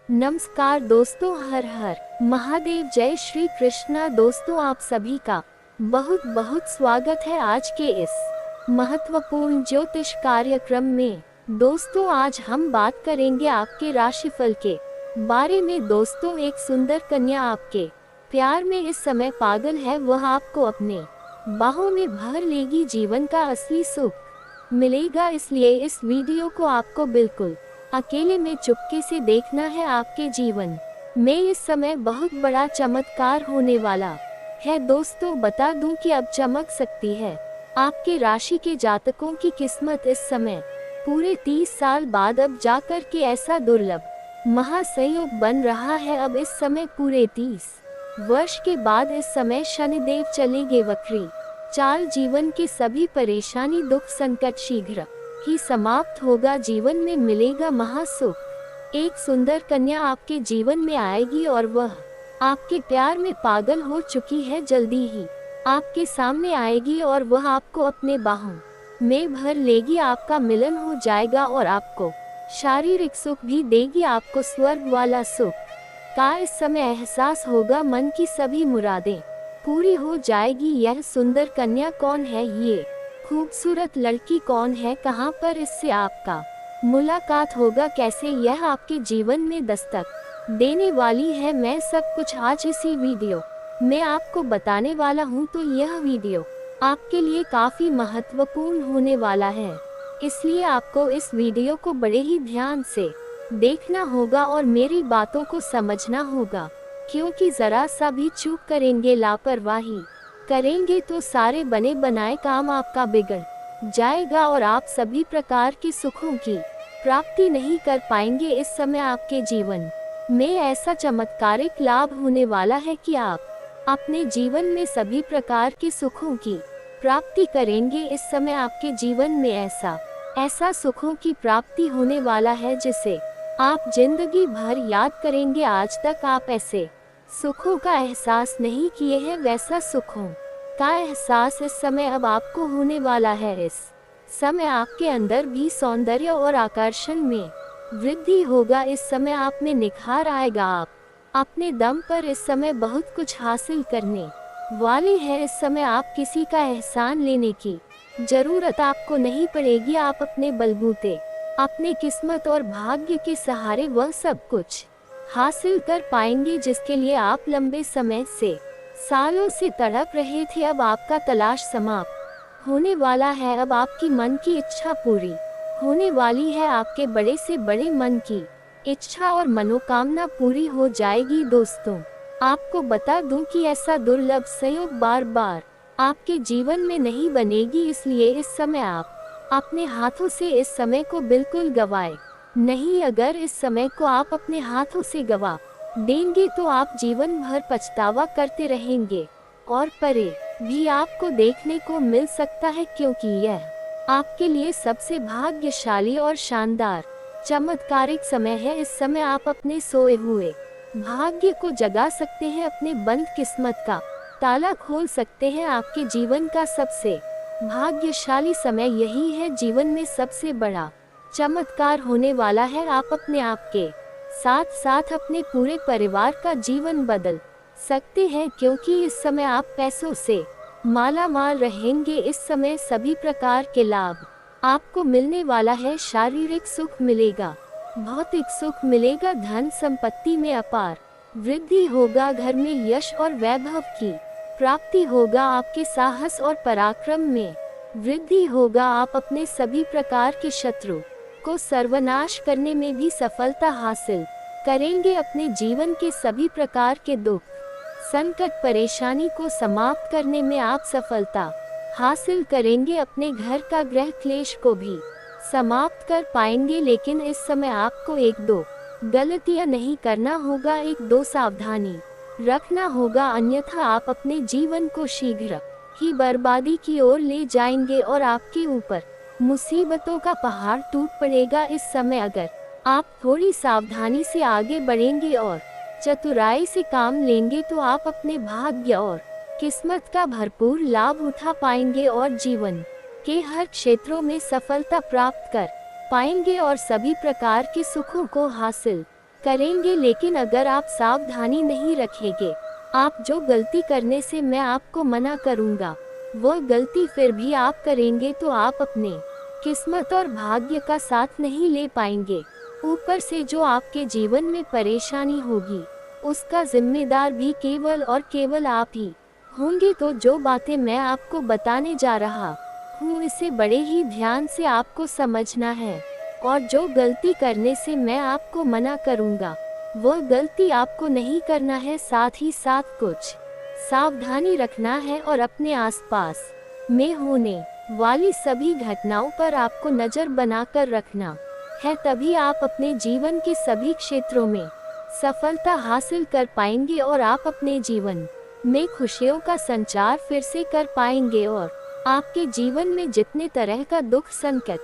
नमस्कार दोस्तों, हर हर महादेव, जय श्री कृष्णा। दोस्तों, आप सभी का बहुत बहुत स्वागत है आज के इस महत्वपूर्ण ज्योतिष कार्यक्रम में। दोस्तों, आज हम बात करेंगे आपके राशिफल के बारे में। दोस्तों, एक सुंदर कन्या आपके प्यार में इस समय पागल है। वह आपको अपने बाहों में भर लेगी। जीवन का असली सुख मिलेगा, इसलिए इस वीडियो को आपको बिल्कुल अकेले में चुपके से देखना है। आपके जीवन में इस समय बहुत बड़ा चमत्कार होने वाला है। दोस्तों, बता दूं कि अब चमक सकती है आपके राशि के जातकों की किस्मत। इस समय पूरे 30 साल बाद अब जाकर के ऐसा दुर्लभ महासंयोग बन रहा है। अब इस समय पूरे 30 वर्ष के बाद इस समय शनिदेव चलेंगे वक्री चाल। जीवन के सभी परेशानी, दुख, संकट शीघ्र ही समाप्त होगा। जीवन में मिलेगा महासुख। एक सुंदर कन्या आपके जीवन में आएगी और वह आपके प्यार में पागल हो चुकी है। जल्दी ही आपके सामने आएगी और वह आपको अपने बाहों में भर लेगी। आपका मिलन हो जाएगा और आपको शारीरिक सुख भी देगी। आपको स्वर्ग वाला सुख का इस समय एहसास होगा। मन की सभी मुरादें पूरी हो जाएगी। यह सुंदर कन्या कौन है? ये खूबसूरत लड़की कौन है? कहां पर इससे आपका मुलाकात होगा? कैसे यह आपके जीवन में दस्तक देने वाली है? मैं सब कुछ आज इसी वीडियो में आपको बताने वाला हूं। तो यह वीडियो आपके लिए काफी महत्वपूर्ण होने वाला है, इसलिए आपको इस वीडियो को बड़े ही ध्यान से देखना होगा और मेरी बातों को समझना होगा, क्योंकि जरा सा भी चूक करेंगे, लापरवाही करेंगे तो सारे बने बनाए काम आपका बिगड़ जाएगा और आप सभी प्रकार के सुखों की प्राप्ति नहीं कर पाएंगे। इस समय आपके जीवन में ऐसा चमत्कारिक लाभ होने वाला है कि आप अपने जीवन में सभी प्रकार के सुखों की प्राप्ति करेंगे। इस समय आपके जीवन में ऐसा सुखों की प्राप्ति होने वाला है जिसे आप जिंदगी भर याद करेंगे। आज तक आप ऐसे सुखों का एहसास नहीं किए हैं, वैसा सुखों का एहसास इस समय अब आपको होने वाला है। इस समय आपके अंदर भी सौंदर्य और आकर्षण में वृद्धि होगा। इस समय आप में निखार आएगा। आप अपने दम पर इस समय बहुत कुछ हासिल करने वाले हैं। इस समय आप किसी का एहसान लेने की जरूरत आपको नहीं पड़ेगी। आप अपने बलबूते, अपने किस्मत और भाग्य के सहारे वह सब कुछ हासिल कर पाएंगे जिसके लिए आप लंबे समय से, सालों से तड़प रहे थे। अब आपका तलाश समाप्त होने वाला है। अब आपकी मन की इच्छा पूरी होने वाली है। आपके बड़े से बड़े मन की इच्छा और मनोकामना पूरी हो जाएगी। दोस्तों, आपको बता दूं कि ऐसा दुर्लभ संयोग बार बार आपके जीवन में नहीं बनेगी, इसलिए इस समय आप अपने हाथों से इस समय को बिल्कुल गवाए नहीं। अगर इस समय को आप अपने हाथों से गवा देंगे तो आप जीवन भर पछतावा करते रहेंगे और परे भी आपको देखने को मिल सकता है, क्योंकि यह आपके लिए सबसे भाग्यशाली और शानदार चमत्कारिक समय है। इस समय आप अपने सोए हुए भाग्य को जगा सकते हैं, अपने बंद किस्मत का ताला खोल सकते हैं। आपके जीवन का सबसे भाग्यशाली समय यही है। जीवन में सबसे बड़ा चमत्कार होने वाला है। आप अपने आप के साथ साथ अपने पूरे परिवार का जीवन बदल सकते हैं, क्योंकि इस समय आप पैसों से माला माल रहेंगे। इस समय सभी प्रकार के लाभ आपको मिलने वाला है। शारीरिक सुख मिलेगा, भौतिक सुख मिलेगा, धन संपत्ति में अपार वृद्धि होगा, घर में यश और वैभव की प्राप्ति होगा, आपके साहस और पराक्रम में वृद्धि होगा। आप अपने सभी प्रकार के शत्रु को सर्वनाश करने में भी सफलता हासिल करेंगे। अपने जीवन के सभी प्रकार के दुख, संकट, परेशानी को समाप्त करने में आप सफलता हासिल करेंगे। अपने घर का ग्रह क्लेश को भी समाप्त कर पाएंगे। लेकिन इस समय आपको 1-2 गलतियां नहीं करना होगा, 1-2 सावधानी रखना होगा, अन्यथा आप अपने जीवन को शीघ्र ही बर्बादी की ओर ले जाएंगे और आपके ऊपर मुसीबतों का पहाड़ टूट पड़ेगा। इस समय अगर आप थोड़ी सावधानी से आगे बढ़ेंगे और चतुराई से काम लेंगे तो आप अपने भाग्य और किस्मत का भरपूर लाभ उठा पाएंगे और जीवन के हर क्षेत्रों में सफलता प्राप्त कर पाएंगे और सभी प्रकार के सुखों को हासिल करेंगे, लेकिन अगर आप सावधानी नहीं रखेंगे, आप जो गलती करने से मैं आपको मना करूँगा वो गलती फिर भी आप करेंगे तो आप अपने किस्मत और भाग्य का साथ नहीं ले पाएंगे। ऊपर से जो आपके जीवन में परेशानी होगी उसका जिम्मेदार भी केवल और केवल आप ही होंगे। तो जो बातें मैं आपको बताने जा रहा हूँ इसे बड़े ही ध्यान से आपको समझना है, और जो गलती करने से मैं आपको मना करूँगा वो गलती आपको नहीं करना है। साथ ही साथ कुछ सावधानी रखना है और अपने आसपास में होने वाली सभी घटनाओं पर आपको नज़र बनाकर रखना है, तभी आप अपने जीवन के सभी क्षेत्रों में सफलता हासिल कर पाएंगे और आप अपने जीवन में खुशियों का संचार फिर से कर पाएंगे, और आपके जीवन में जितने तरह का दुख, संकट,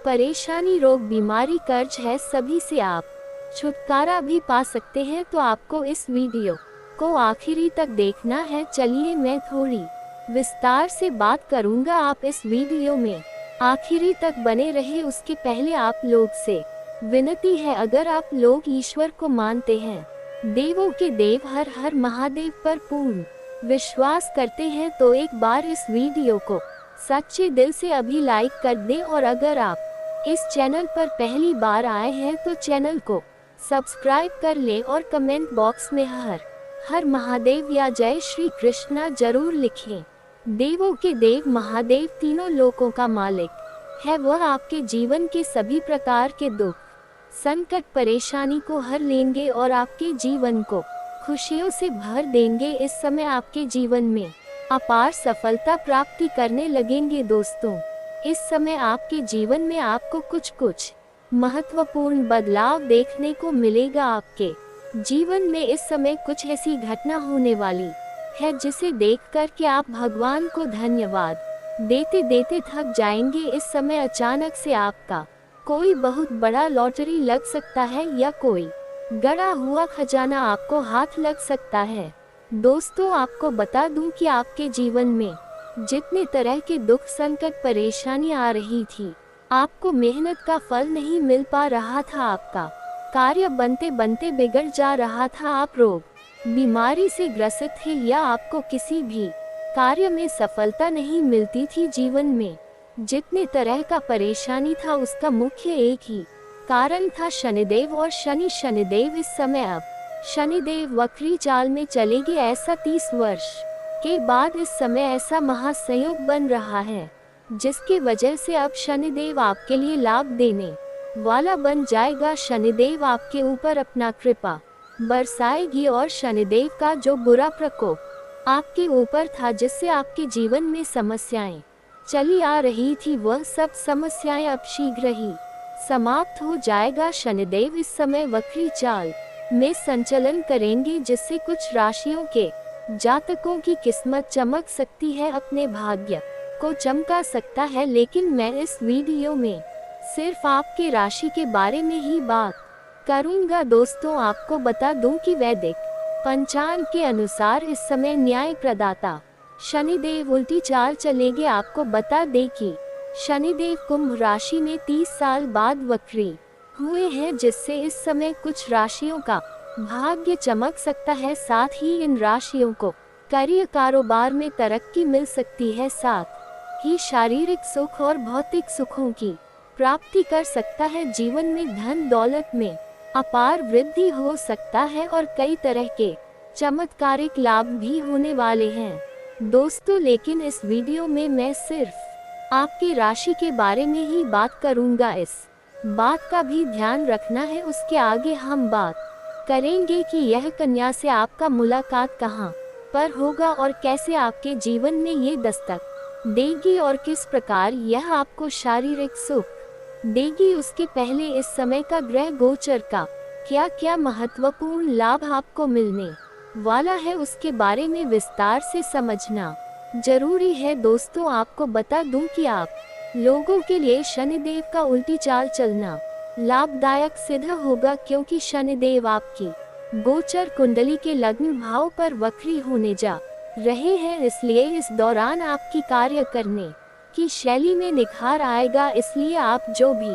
परेशानी, रोग, बीमारी, कर्ज है सभी से आप छुटकारा भी पा सकते हैं। तो आपको इस वीडियो को आखिरी तक देखना है। चलिए मैं थोड़ी विस्तार से बात करूंगा, आप इस वीडियो में आखिरी तक बने रहे। उसके पहले आप लोग से विनती है, अगर आप लोग ईश्वर को मानते हैं, देवों के देव हर हर महादेव पर पूर्ण विश्वास करते हैं, तो एक बार इस वीडियो को सच्चे दिल से अभी लाइक कर दें। और अगर आप इस चैनल पर पहली बार आए हैं तो चैनल को सब्सक्राइब कर लें और कमेंट बॉक्स में हर हर महादेव या जय श्री कृष्णा जरूर लिखें। देवों के देव महादेव तीनों लोकों का मालिक है, वह आपके जीवन के सभी प्रकार के दुख, संकट, परेशानी को हर लेंगे और आपके जीवन को खुशियों से भर देंगे। इस समय आपके जीवन में अपार सफलता प्राप्ति करने लगेंगे। दोस्तों, इस समय आपके जीवन में आपको कुछ महत्वपूर्ण बदलाव देखने को मिलेगा। आपके जीवन में इस समय कुछ ऐसी घटना होने वाली है जिसे देखकर के आप भगवान को धन्यवाद देते देते थक जाएंगे। इस समय अचानक से आपका कोई बहुत बड़ा लॉटरी लग सकता है या कोई गड़ा हुआ खजाना आपको हाथ लग सकता है। दोस्तों, आपको बता दूं कि आपके जीवन में जितने तरह के दुख, संकट, परेशानी आ रही थी, आपको मेहनत का फल नहीं मिल पा रहा था, आपका कार्य बनते बनते बिगड़ जा रहा था, आप रोग बीमारी से ग्रसित थे या आपको किसी भी कार्य में सफलता नहीं मिलती थी। जीवन में जितने तरह का परेशानी था उसका मुख्य एक ही कारण था शनिदेव, और शनिदेव इस समय अब शनिदेव वक्री चाल में चलेंगे। ऐसा 30 वर्ष के बाद इस समय ऐसा महासंयोग बन रहा है जिसके वजह से अब शनिदेव आपके लिए लाभ देने वाला बन जाएगा। शनिदेव आपके ऊपर अपना कृपा बरसाएगी और शनिदेव का जो बुरा प्रकोप आपके ऊपर था, जिससे आपके जीवन में समस्याएं चली आ रही थी, वह सब समस्याएं अब शीघ्र ही समाप्त हो जाएगा। शनिदेव इस समय वक्री चाल में संचलन करेंगे, जिससे कुछ राशियों के जातकों की किस्मत चमक सकती है, अपने भाग्य को चमका सकता है। लेकिन मैं इस वीडियो में सिर्फ आपके राशि के बारे में ही बात करूंगा। दोस्तों, आपको बता दूं कि वैदिक पंचांग के अनुसार इस समय न्याय प्रदाता शनिदेव उल्टी चाल चलेंगे। आपको बता दें कि शनिदेव कुंभ राशि में 30 साल बाद वक्री हुए हैं, जिससे इस समय कुछ राशियों का भाग्य चमक सकता है। साथ ही इन राशियों को कार्य कारोबार में तरक्की मिल सकती है, साथ ही शारीरिक सुख और भौतिक सुखों की प्राप्ति कर सकता है। जीवन में धन दौलत में अपार वृद्धि हो सकता है और कई तरह के चमत्कारिक लाभ भी होने वाले हैं। दोस्तों, लेकिन इस वीडियो में मैं सिर्फ आपकी राशि के बारे में ही बात करूंगा, इस बात का भी ध्यान रखना है। उसके आगे हम बात करेंगे कि यह कन्या से आपका मुलाकात कहां पर होगा और कैसे आपके जीवन में ये दस्तक देगी और किस प्रकार यह आपको शारीरिक सुख देगी। उसके पहले इस समय का ग्रह गोचर का क्या क्या महत्वपूर्ण लाभ आपको मिलने वाला है, उसके बारे में विस्तार से समझना जरूरी है। दोस्तों, आपको बता दूं कि आप लोगों के लिए शनिदेव का उल्टी चाल चलना लाभदायक सिद्ध होगा, क्योंकि शनिदेव आपकी गोचर कुंडली के लग्न भाव पर वक्री होने जा रहे हैं। इसलिए इस दौरान आपकी कार्य करने की शैली में निखार आएगा। इसलिए आप जो भी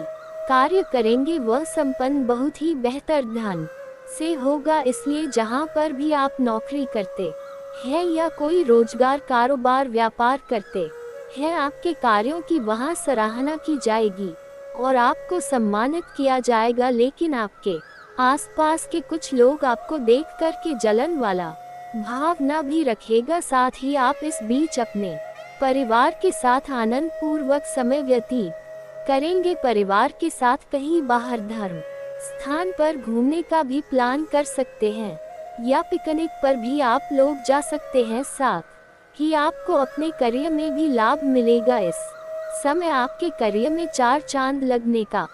कार्य करेंगे वह संपन्न बहुत ही बेहतर धन से होगा, इसलिए जहाँ पर भी आप नौकरी करते हैं या कोई रोजगार कारोबार व्यापार करते हैं, आपके कार्यों की वहाँ सराहना की जाएगी और आपको सम्मानित किया जाएगा। लेकिन आपके आसपास के कुछ लोग आपको देख कर के जलन वाला भावना भी रखेगा। साथ ही आप इस बीच अपने परिवार के साथ आनंद पूर्वक समय व्यतीत करेंगे। परिवार के साथ कहीं बाहर धर्म स्थान पर घूमने का भी प्लान कर सकते हैं या पिकनिक पर भी आप लोग जा सकते हैं। साथ ही आपको अपने करियर में भी लाभ मिलेगा। इस समय आपके करियर में 4 चांद लगने का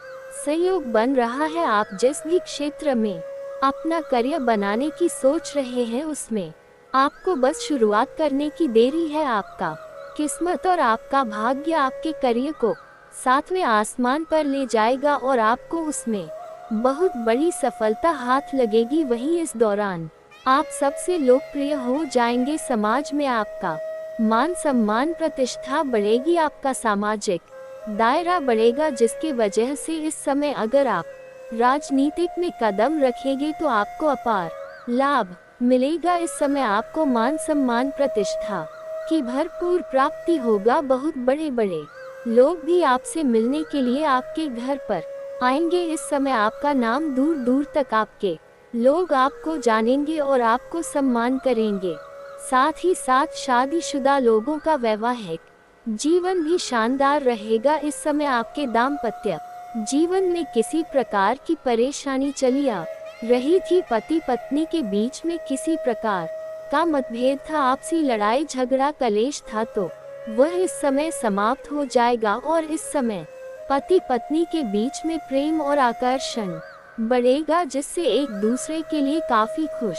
सहयोग बन रहा है। आप जिस भी क्षेत्र में अपना करियर बनाने की सोच रहे हैं, उसमें आपको बस शुरुआत करने की देरी है। आपका किस्मत और आपका भाग्य आपके करियर को 7वें आसमान पर ले जाएगा और आपको उसमें बहुत बड़ी सफलता हाथ लगेगी। वहीं इस दौरान आप सबसे लोकप्रिय हो जाएंगे। समाज में आपका मान सम्मान प्रतिष्ठा बढ़ेगी, आपका सामाजिक दायरा बढ़ेगा, जिसकी वजह से इस समय अगर आप राजनीतिक में कदम रखेंगे तो आपको अपार लाभ मिलेगा। इस समय आपको मान सम्मान प्रतिष्ठा की भरपूर प्राप्ति होगा। बहुत बड़े बड़े लोग भी आपसे मिलने के लिए आपके घर पर आएंगे। इस समय आपका नाम दूर दूर तक आपके लोग आपको जानेंगे और आपको सम्मान करेंगे। साथ ही साथ शादीशुदा लोगों का वैवाहिक जीवन भी शानदार रहेगा। इस समय आपके दाम्पत्य जीवन में किसी प्रकार की परेशानी चली आ रही थी, पति पत्नी के बीच में किसी प्रकार का मतभेद था, आपसी लड़ाई झगड़ा कलेश था, तो वह इस समय समाप्त हो जाएगा और इस समय पति पत्नी के बीच में प्रेम और आकर्षण बढ़ेगा, जिससे एक दूसरे के लिए काफी खुश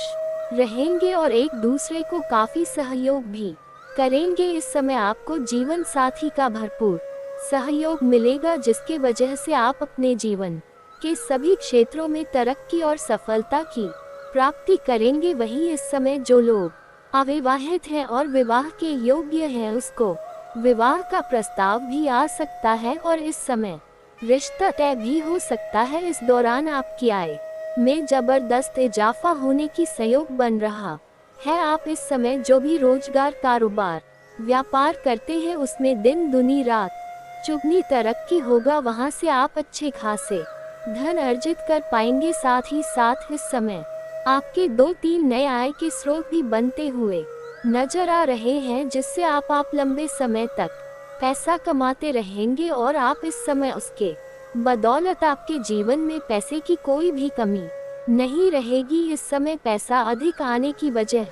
रहेंगे और एक दूसरे को काफी सहयोग भी करेंगे। इस समय आपको जीवन साथी का भरपूर सहयोग मिलेगा, जिसके वजह से आप अपने जीवन के सभी क्षेत्रों में तरक्की और सफलता की प्राप्ति करेंगे। वहीं इस समय जो लोग अविवाहित हैं और विवाह के योग्य हैं, उसको विवाह का प्रस्ताव भी आ सकता है और इस समय रिश्ता तय भी हो सकता है। इस दौरान आपकी आय में जबरदस्त इजाफा होने की सहयोग बन रहा है। आप इस समय जो भी रोजगार कारोबार व्यापार करते हैं, उसमें दिन दुनी रात चुगनी तरक्की होगा। वहां से आप अच्छे खासे धन अर्जित कर पाएंगे। साथ ही साथ इस समय आपके 2-3 नए आय के स्रोत भी बनते हुए नजर आ रहे हैं, जिससे आप लंबे समय तक पैसा कमाते रहेंगे और आप इस समय उसके बदौलत आपके जीवन में पैसे की कोई भी कमी नहीं रहेगी। इस समय पैसा अधिक आने की वजह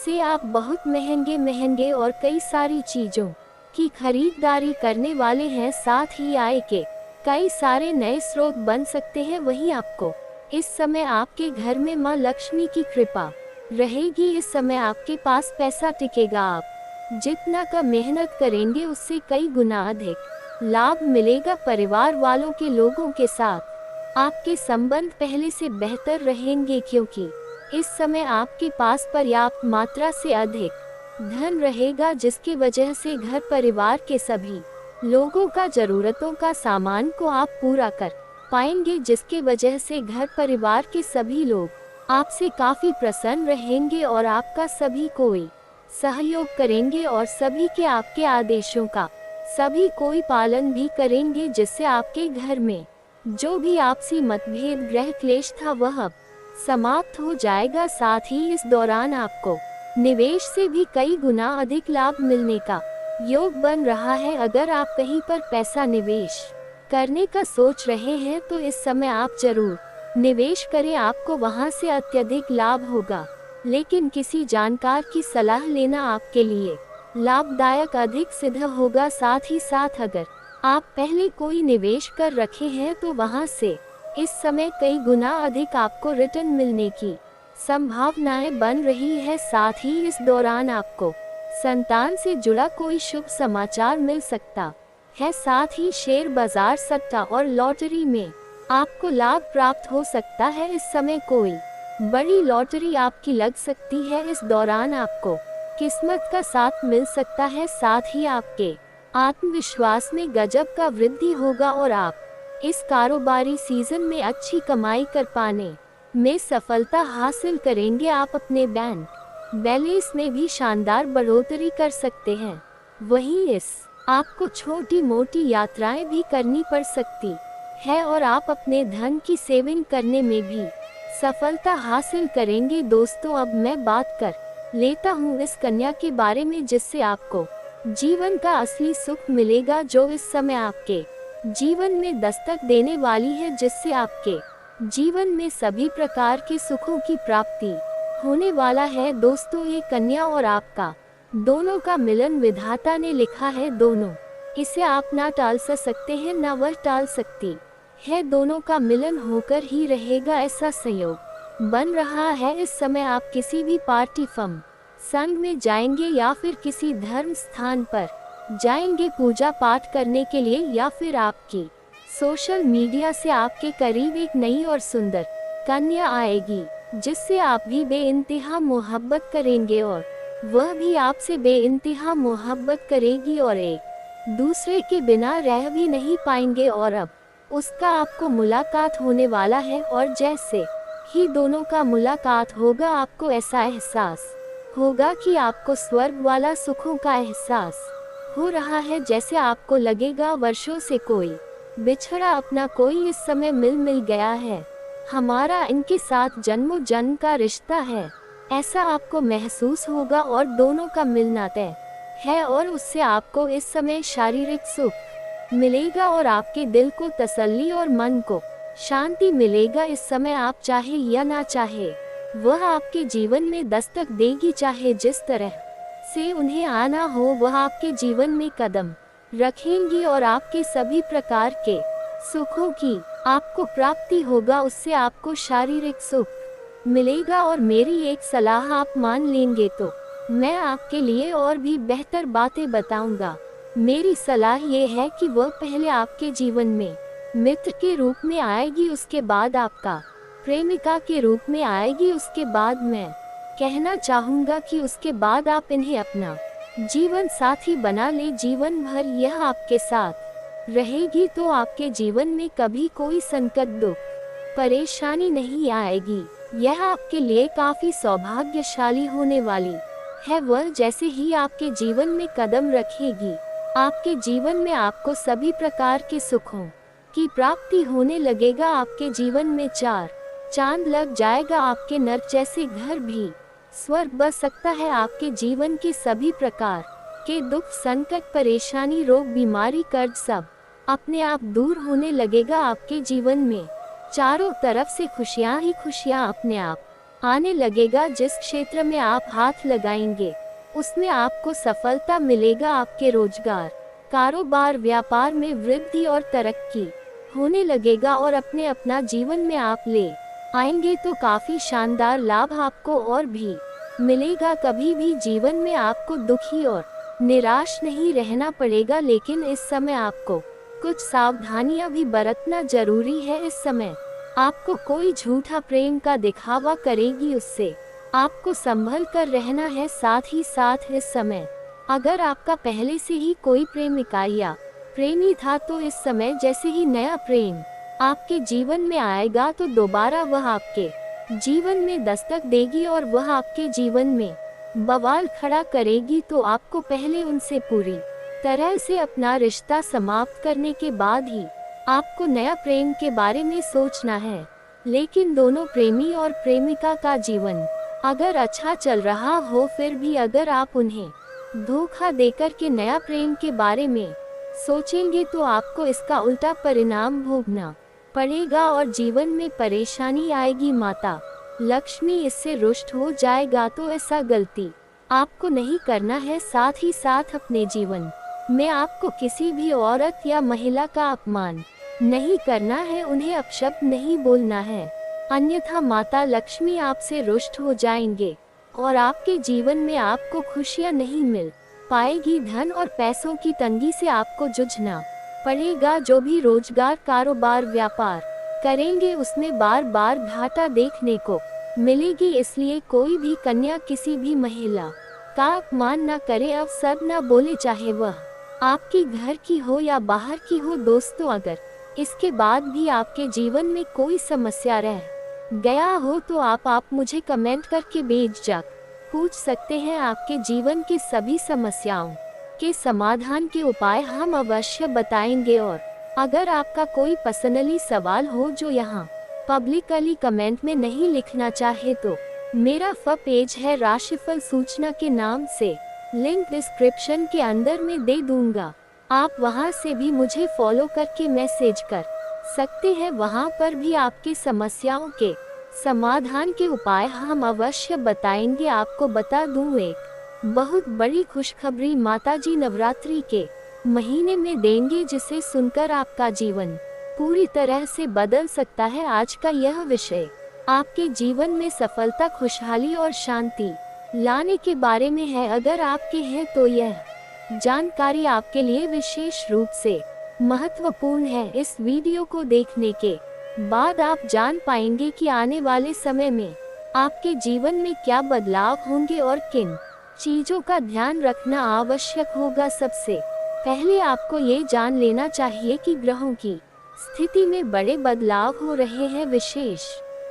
से आप बहुत महंगे महंगे और कई सारी चीजों की खरीदारी करने वाले हैं। साथ ही आय के कई सारे नए स्रोत बन सकते हैं। वहीं आपको इस समय आपके घर में मां लक्ष्मी की कृपा रहेगी। इस समय आपके पास पैसा टिकेगा। आप जितना का मेहनत करेंगे उससे कई गुना अधिक लाभ मिलेगा। परिवार वालों के लोगों के साथ आपके संबंध पहले से बेहतर रहेंगे, क्योंकि इस समय आपके पास पर्याप्त मात्रा से अधिक धन रहेगा, जिसकी वजह से घर परिवार के सभी लोगों का जरूरतों का सामान को आप पूरा कर पाएंगे, जिसके वजह से घर परिवार के सभी लोग आपसे काफी प्रसन्न रहेंगे और आपका सभी कोई सहयोग करेंगे और सभी के आपके आदेशों का सभी कोई पालन भी करेंगे, जिससे आपके घर में जो भी आपसी मतभेद ग्रह क्लेश था वह अब समाप्त हो जाएगा। साथ ही इस दौरान आपको निवेश से भी कई गुना अधिक लाभ मिलने का योग बन रहा है। अगर आप कहीं पर पैसा निवेश करने का सोच रहे हैं तो इस समय आप जरूर निवेश करें, आपको वहां से अत्यधिक लाभ होगा। लेकिन किसी जानकार की सलाह लेना आपके लिए लाभदायक अधिक सिद्ध होगा। साथ ही साथ अगर आप पहले कोई निवेश कर रखे हैं तो वहां से इस समय कई गुना अधिक आपको रिटर्न मिलने की संभावनाएं बन रही है। साथ ही इस दौरान आपको संतान से जुड़ा कोई शुभ समाचार मिल सकता है। साथ ही शेयर बाजार, सट्टा और लॉटरी में आपको लाभ प्राप्त हो सकता है। इस समय कोई बड़ी लॉटरी आपकी लग सकती है। इस दौरान आपको किस्मत का साथ मिल सकता है। साथ ही आपके आत्मविश्वास में गजब का वृद्धि होगा और आप इस कारोबारी सीजन में अच्छी कमाई कर पाने में सफलता हासिल करेंगे। आप अपने बैंक बैलेंस में भी शानदार बढ़ोतरी कर सकते हैं। वहीं इस आपको छोटी मोटी यात्राएं भी करनी पड़ सकती है और आप अपने धन की सेविंग करने में भी सफलता हासिल करेंगे। दोस्तों, अब मैं बात कर लेता हूँ इस कन्या के बारे में जिससे आपको जीवन का असली सुख मिलेगा, जो इस समय आपके जीवन में दस्तक देने वाली है, जिससे आपके जीवन में सभी प्रकार के सुखों की प्राप्ति होने वाला है। दोस्तों, ये कन्या और आपका दोनों का मिलन विधाता ने लिखा है। दोनों इसे आप ना टाल सकते हैं, ना वह टाल सकती है। दोनों का मिलन होकर ही रहेगा, ऐसा संयोग बन रहा है। इस समय आप किसी भी पार्टी फर्म संघ में जाएंगे या फिर किसी धर्म स्थान पर जाएंगे पूजा पाठ करने के लिए, या फिर आपकी सोशल मीडिया से आपके करीब एक नई और सुंदर कन्या आएगी, जिससे आप भी बेइंतहा मोहब्बत करेंगे और वह भी आपसे बेइंतहा मोहब्बत करेगी और एक दूसरे के बिना रह भी नहीं पाएंगे। और अब उसका आपको मुलाकात होने वाला है और जैसे ही दोनों का मुलाकात होगा, आपको ऐसा एहसास होगा कि आपको स्वर्ग वाला सुखों का एहसास हो रहा है। जैसे आपको लगेगा वर्षों से कोई बिछड़ा अपना कोई इस समय मिल गया है, हमारा इनके साथ जन्मों जन्म का रिश्ता है, ऐसा आपको महसूस होगा। और दोनों का मिलना तय है और उससे आपको इस समय शारीरिक सुख मिलेगा और आपके दिल को तसल्ली और मन को शांति मिलेगा। इस समय आप चाहे या ना चाहे, वह आपके जीवन में दस्तक देगी। चाहे जिस तरह से उन्हें आना हो, वह आपके जीवन में कदम रखेंगी और आपके सभी प्रकार के सुखों की आपको प्राप्ति होगा। उससे आपको शारीरिक सुख मिलेगा। और मेरी एक सलाह आप मान लेंगे तो मैं आपके लिए और भी बेहतर बातें बताऊंगा। मेरी सलाह ये है कि वह पहले आपके जीवन में मित्र के रूप में आएगी, उसके बाद आपका प्रेमिका के रूप में आएगी, उसके बाद मैं कहना चाहूँगा कि उसके बाद आप इन्हें अपना जीवन साथी बना ले। जीवन भर यह आपके साथ रहेगी तो आपके जीवन में कभी कोई संकट दुख परेशानी नहीं आएगी। यह आपके लिए काफी सौभाग्यशाली होने वाली है। वह जैसे ही आपके जीवन में कदम रखेगी, आपके जीवन में आपको सभी प्रकार के सुखों की प्राप्ति होने लगेगा। आपके जीवन में चार चांद लग जाएगा। आपके नर्क जैसे घर भी स्वर्ग बस सकता है। आपके जीवन के सभी प्रकार के दुख, संकट, परेशानी, रोग, बीमारी, कर्ज सब अपने आप दूर होने लगेगा। आपके जीवन में चारों तरफ से खुशियां ही खुशियां अपने आप आने लगेगा। जिस क्षेत्र में आप हाथ लगाएंगे उसमें आपको सफलता मिलेगा। आपके रोजगार, कारोबार, व्यापार में वृद्धि और तरक्की होने लगेगा और अपना जीवन में आप ले आएंगे तो काफी शानदार लाभ आपको और भी मिलेगा। कभी भी जीवन में आपको दुखी और निराश नहीं रहना पड़ेगा, लेकिन इस समय आपको कुछ सावधानियां भी बरतना जरूरी है। इस समय आपको कोई झूठा प्रेम का दिखावा करेगी, उससे आपको संभल कर रहना है। साथ ही साथ इस समय अगर आपका पहले से ही कोई प्रेमिका या प्रेमी था तो इस समय जैसे ही नया प्रेम आपके जीवन में आएगा तो दोबारा वह आपके जीवन में दस्तक देगी और वह आपके जीवन में बवाल खड़ा करेगी। तो आपको पहले उनसे पूरी तरह से अपना रिश्ता समाप्त करने के बाद ही आपको नया प्रेम के बारे में सोचना है। लेकिन दोनों प्रेमी और प्रेमिका का जीवन अगर अच्छा चल रहा हो, फिर भी अगर आप उन्हें धोखा देकर के नया प्रेम के बारे में सोचेंगे तो आपको इसका उल्टा परिणाम भोगना पड़ेगा और जीवन में परेशानी आएगी। माता लक्ष्मी इससे रुष्ट हो जाएगा। तो ऐसा गलती आपको नहीं करना है। साथ ही साथ अपने जीवन में आपको किसी भी औरत या महिला का अपमान नहीं करना है, उन्हें अपशब्द नहीं बोलना है, अन्यथा माता लक्ष्मी आपसे रुष्ट हो जाएंगे और आपके जीवन में आपको खुशियां नहीं मिल पाएगी। धन और पैसों की तंगी से आपको जूझना पड़ेगा। जो भी रोजगार, कारोबार, व्यापार करेंगे उसमें बार बार घाटा देखने को मिलेगी। इसलिए कोई भी कन्या किसी भी महिला का अपमान न करे, अवसर न बोले, चाहे वह आपकी घर की हो या बाहर की हो। दोस्तों, अगर इसके बाद भी आपके जीवन में कोई समस्या रह गया हो तो आप मुझे कमेंट करके बेझिझक पूछ सकते हैं। आपके जीवन की सभी समस्याओं के समाधान के उपाय हम अवश्य बताएंगे। और अगर आपका कोई पर्सनली सवाल हो जो यहाँ पब्लिकली कमेंट में नहीं लिखना चाहे तो मेरा पेज है राशिफल सूचना के नाम से, लिंक डिस्क्रिप्शन के अंदर में दे दूंगा। आप वहां से भी मुझे फॉलो करके मैसेज कर सकते हैं। वहां पर भी आपकी समस्याओं के समाधान के उपाय हम अवश्य बताएंगे। आपको बता दूं, एक बहुत बड़ी खुशखबरी माताजी नवरात्रि के महीने में देंगे, जिसे सुनकर आपका जीवन पूरी तरह से बदल सकता है। आज का यह विषय आपके जीवन में सफलता, खुशहाली और शांति लाने के बारे में है। अगर आपके हैं तो यह जानकारी आपके लिए विशेष रूप से महत्वपूर्ण है। इस वीडियो को देखने के बाद आप जान पाएंगे कि आने वाले समय में आपके जीवन में क्या बदलाव होंगे और किन चीजों का ध्यान रखना आवश्यक होगा। सबसे पहले आपको ये जान लेना चाहिए कि ग्रहों की स्थिति में बड़े बदलाव हो रहे हैं। विशेष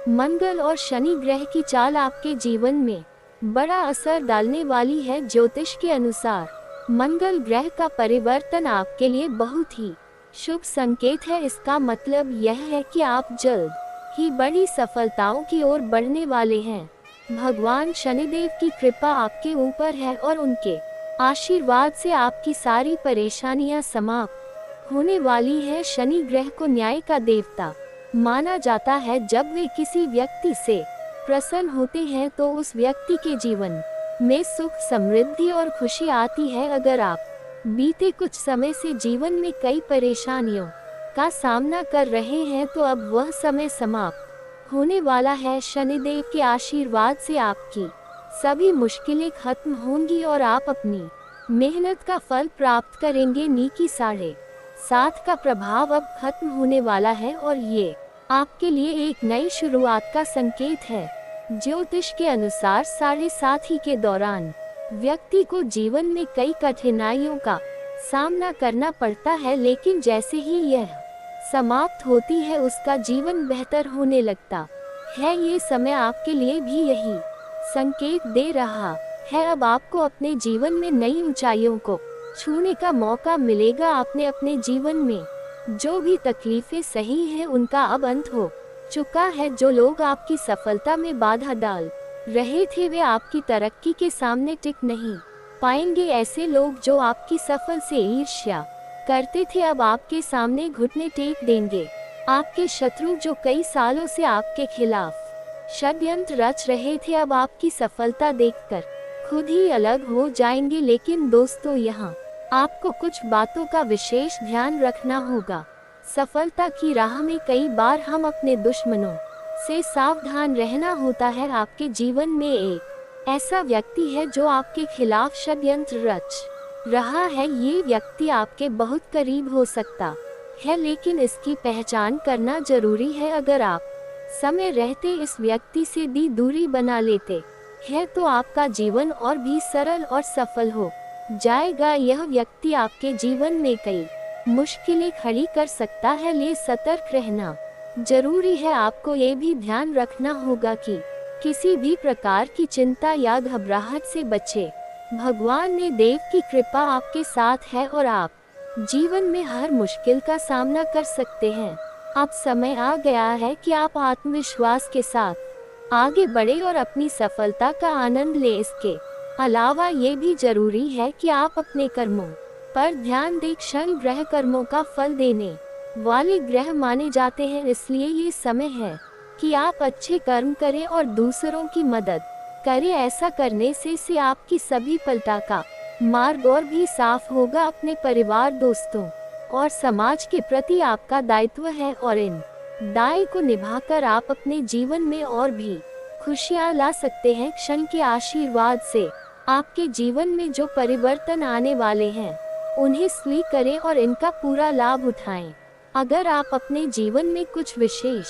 मंगल और शनि ग्रह की चाल आपके जीवन में बड़ा असर डालने वाली है। ज्योतिष के अनुसार मंगल ग्रह का परिवर्तन आपके लिए बहुत ही शुभ संकेत है। इसका मतलब यह है कि आप जल्द ही बड़ी सफलताओं की ओर बढ़ने वाले हैं। भगवान शनिदेव की कृपा आपके ऊपर है और उनके आशीर्वाद से आपकी सारी परेशानियां समाप्त होने वाली है। शनि ग्रह को न्याय का देवता माना जाता है। जब वे किसी व्यक्ति से प्रसन्न होते हैं तो उस व्यक्ति के जीवन में सुख, समृद्धि और खुशी आती है। अगर आप बीते कुछ समय से जीवन में कई परेशानियों का सामना कर रहे हैं तो अब वह समय समाप्त होने वाला है। शनिदेव के आशीर्वाद से आपकी सभी मुश्किलें खत्म होंगी और आप अपनी मेहनत का फल प्राप्त करेंगे। नीकी 7.5 का प्रभाव अब खत्म होने वाला है और ये आपके लिए एक नई शुरुआत का संकेत है। ज्योतिष के अनुसार 7.5 के दौरान व्यक्ति को जीवन में कई कठिनाइयों का सामना करना पड़ता है, लेकिन जैसे ही यह समाप्त होती है उसका जीवन बेहतर होने लगता है। ये समय आपके लिए भी यही संकेत दे रहा है। अब आपको अपने जीवन में नई ऊंचाइयों को छूने का मौका मिलेगा। आपने अपने जीवन में जो भी तकलीफें सही हैं उनका अब अंत हो चुका है। जो लोग आपकी सफलता में बाधा डाल रहे थे वे आपकी तरक्की के सामने टिक नहीं पाएंगे। ऐसे लोग जो आपकी सफल से ईर्ष्या करते थे अब आपके सामने घुटने टेक देंगे। आपके शत्रु जो कई सालों से आपके खिलाफ षड्यंत्र रच रहे थे अब आपकी सफलता देखकर खुद ही अलग हो जाएंगे। लेकिन दोस्तों, यहाँ आपको कुछ बातों का विशेष ध्यान रखना होगा। सफलता की राह में कई बार हम अपने दुश्मनों से सावधान रहना होता है। आपके जीवन में एक ऐसा व्यक्ति है जो आपके खिलाफ षड्यंत्र रच रहा है। ये व्यक्ति आपके बहुत करीब हो सकता है, लेकिन इसकी पहचान करना जरूरी है। अगर आप समय रहते इस व्यक्ति से दूरी बना लेते हैं तो आपका जीवन और भी सरल और सफल हो जाएगा। यह व्यक्ति आपके जीवन में कई मुश्किलें खड़ी कर सकता है, ले सतर्क रहना जरूरी है। आपको ये भी ध्यान रखना होगा कि किसी भी प्रकार की चिंता या घबराहट से बचे। भगवान ने देव की कृपा आपके साथ है और आप जीवन में हर मुश्किल का सामना कर सकते हैं। अब समय आ गया है कि आप आत्मविश्वास के साथ आगे बढ़े और अपनी सफलता का आनंद ले। इसके अलावा ये भी जरूरी है कि आप अपने कर्मों पर ध्यान दें। शनि ग्रह कर्मों का फल देने वाले ग्रह माने जाते हैं, इसलिए ये समय है कि आप अच्छे कर्म करें और दूसरों की मदद करें। ऐसा करने से आपकी सभी फलता का मार्ग और भी साफ होगा। अपने परिवार, दोस्तों और समाज के प्रति आपका दायित्व है और इन दायित्व को निभाकर आप अपने जीवन में और भी खुशियां ला सकते हैं। शनि के आशीर्वाद से आपके जीवन में जो परिवर्तन आने वाले हैं उन्हें स्वीकारें और इनका पूरा लाभ उठाएं। अगर आप अपने जीवन में कुछ विशेष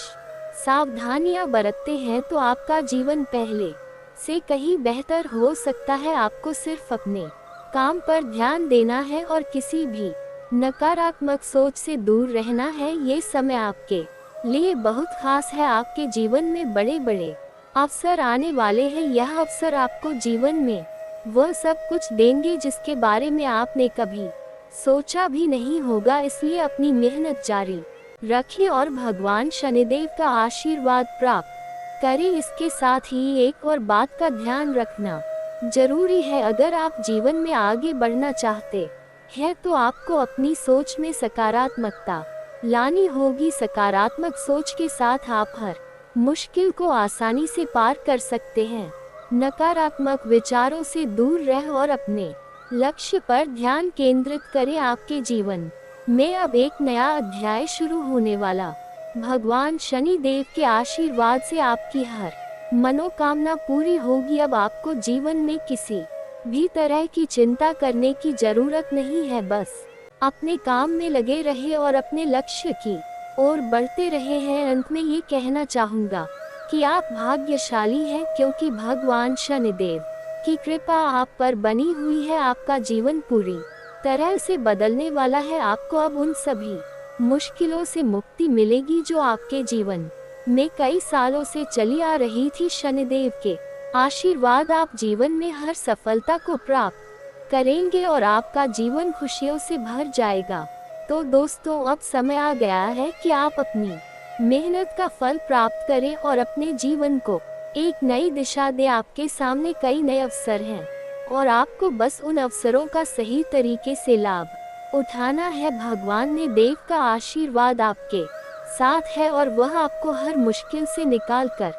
सावधानियां बरतते हैं तो आपका जीवन पहले से कहीं बेहतर हो सकता है। आपको सिर्फ अपने काम पर ध्यान देना है और किसी भी नकारात्मक सोच से दूर रहना है। ये समय आपके लिए बहुत खास है। आपके जीवन में बड़े बड़े अवसर आने वाले हैं। यह अवसर आपको जीवन में वह सब कुछ देंगे जिसके बारे में आपने कभी सोचा भी नहीं होगा। इसलिए अपनी मेहनत जारी रखिए और भगवान शनिदेव का आशीर्वाद प्राप्त करें। इसके साथ ही एक और बात का ध्यान रखना जरूरी है। अगर आप जीवन में आगे बढ़ना चाहते हैं तो आपको अपनी सोच में सकारात्मकता लानी होगी। सकारात्मक सोच के साथ आप हर मुश्किल को आसानी से पार कर सकते हैं। नकारात्मक विचारों से दूर रह और अपने लक्ष्य पर ध्यान केंद्रित करें। आपके जीवन में अब एक नया अध्याय शुरू होने वाला। भगवान शनि देव के आशीर्वाद से आपकी हर मनोकामना पूरी होगी। अब आपको जीवन में किसी भी तरह की चिंता करने की जरूरत नहीं है। बस अपने काम में लगे रहे और अपने लक्ष्य की ओर बढ़ते रहे हैं। अंत में ये कहना चाहूँगा कि आप भाग्यशाली हैं, क्योंकि भगवान शनिदेव की कृपा आप पर बनी हुई है। आपका जीवन पूरी तरह से बदलने वाला है। आपको अब उन सभी मुश्किलों से मुक्ति मिलेगी जो आपके जीवन में कई सालों से चली आ रही थी। शनिदेव के आशीर्वाद आप जीवन में हर सफलता को प्राप्त करेंगे और आपका जीवन खुशियों से भर जाएगा। तो दोस्तों, अब समय आ गया है कि आप अपनी मेहनत का फल प्राप्त करें और अपने जीवन को एक नई दिशा दें। आपके सामने कई नए अवसर हैं और आपको बस उन अवसरों का सही तरीके से लाभ उठाना है। भगवान ने देव का आशीर्वाद आपके साथ है और वह आपको हर मुश्किल से निकालकर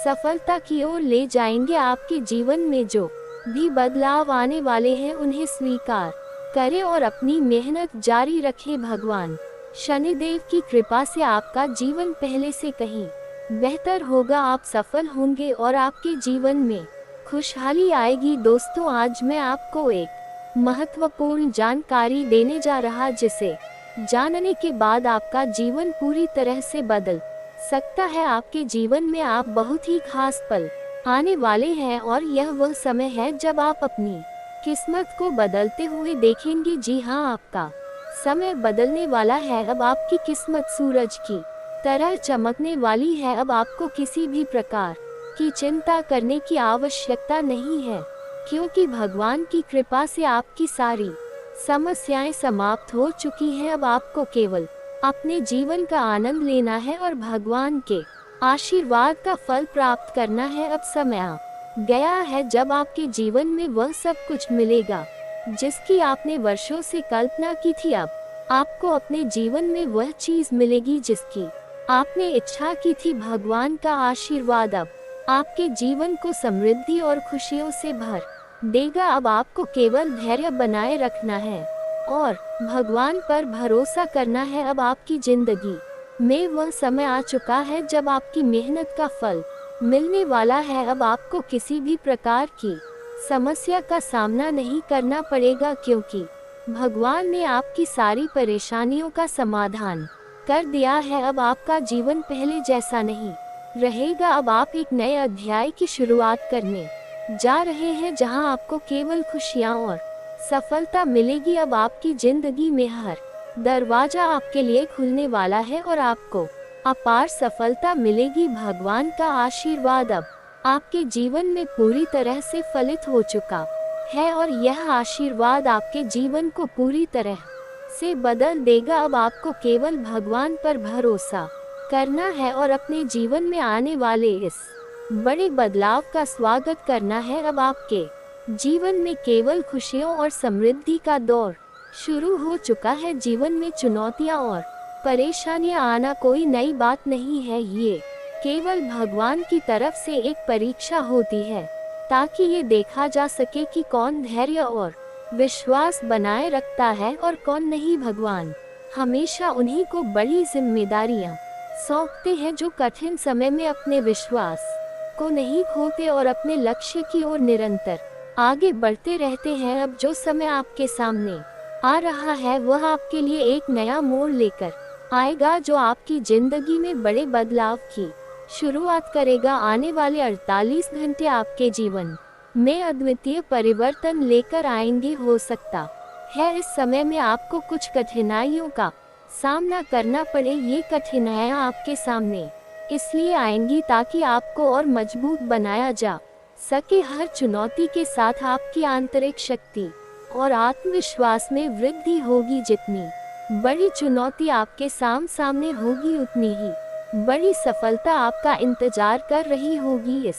सफलता की ओर ले जाएंगे। आपके जीवन में जो भी बदलाव आने वाले हैं उन्हें स्वीकार करें और अपनी मेहनत जारी रखें। भगवान शनिदेव की कृपा से आपका जीवन पहले से कहीं बेहतर होगा। आप सफल होंगे और आपके जीवन में खुशहाली आएगी। दोस्तों, आज मैं आपको एक महत्वपूर्ण जानकारी देने जा रहा, जिसे जानने के बाद आपका जीवन पूरी तरह से बदल सकता है। आपके जीवन में आप बहुत ही खास पल आने वाले हैं और यह वह समय है जब आप अपनी किस्मत को बदलते हुए देखेंगे। जी हाँ, आपका समय बदलने वाला है। अब आपकी किस्मत सूरज की तरह चमकने वाली है। अब आपको किसी भी प्रकार की चिंता करने की आवश्यकता नहीं है, क्योंकि भगवान की कृपा से आपकी सारी समस्याएं समाप्त हो चुकी हैं। अब आपको केवल अपने जीवन का आनंद लेना है और भगवान के आशीर्वाद का फल प्राप्त करना है। अब समय आ गया है जब आपके जीवन में वह सब कुछ मिलेगा जिसकी आपने वर्षों से कल्पना की थी। अब आपको अपने जीवन में वह चीज मिलेगी जिसकी आपने इच्छा की थी। भगवान का आशीर्वाद अब आपके जीवन को समृद्धि और खुशियों से भर देगा। अब आपको केवल धैर्य बनाए रखना है और भगवान पर भरोसा करना है। अब आपकी जिंदगी में वह समय आ चुका है जब आपकी मेहनत का फल मिलने वाला है। अब आपको किसी भी प्रकार की समस्या का सामना नहीं करना पड़ेगा, क्योंकि भगवान ने आपकी सारी परेशानियों का समाधान कर दिया है। अब आपका जीवन पहले जैसा नहीं रहेगा। अब आप एक नए अध्याय की शुरुआत करने जा रहे हैं, जहां आपको केवल खुशियां और सफलता मिलेगी। अब आपकी जिंदगी में हर दरवाजा आपके लिए खुलने वाला है और आपको अपार सफलता मिलेगी। भगवान का आशीर्वाद अब आपके जीवन में पूरी तरह से फलित हो चुका है और यह आशीर्वाद आपके जीवन को पूरी तरह से बदल देगा। अब आपको केवल भगवान पर भरोसा करना है और अपने जीवन में आने वाले इस बड़े बदलाव का स्वागत करना है। अब आपके जीवन में केवल खुशियों और समृद्धि का दौर शुरू हो चुका है। जीवन में चुनौतियां और परेशानियां आना कोई नई बात नहीं है, ये केवल भगवान की तरफ से एक परीक्षा होती है, ताकि ये देखा जा सके कि कौन धैर्य और विश्वास बनाए रखता है और कौन नहीं। भगवान हमेशा उन्हीं को बड़ी जिम्मेदारियां सौंपते हैं जो कठिन समय में अपने विश्वास को नहीं खोते और अपने लक्ष्य की ओर निरंतर आगे बढ़ते रहते हैं। अब जो समय आपके सामने आ रहा है वह आपके लिए एक नया मोड़ लेकर आएगा, जो आपकी जिंदगी में बड़े बदलाव की शुरुआत करेगा। आने वाले 48 घंटे आपके जीवन में अद्वितीय परिवर्तन लेकर आएंगे। हो सकता है इस समय में आपको कुछ कठिनाइयों का सामना करना पड़े। ये कठिनाइयाँ आपके सामने इसलिए आएंगी ताकि आपको और मजबूत बनाया जा सके। हर चुनौती के साथ आपकी आंतरिक शक्ति और आत्मविश्वास में वृद्धि होगी। जितनी बड़ी चुनौती आपके सामने होगी, उतनी ही बड़ी सफलता आपका इंतजार कर रही होगी। इस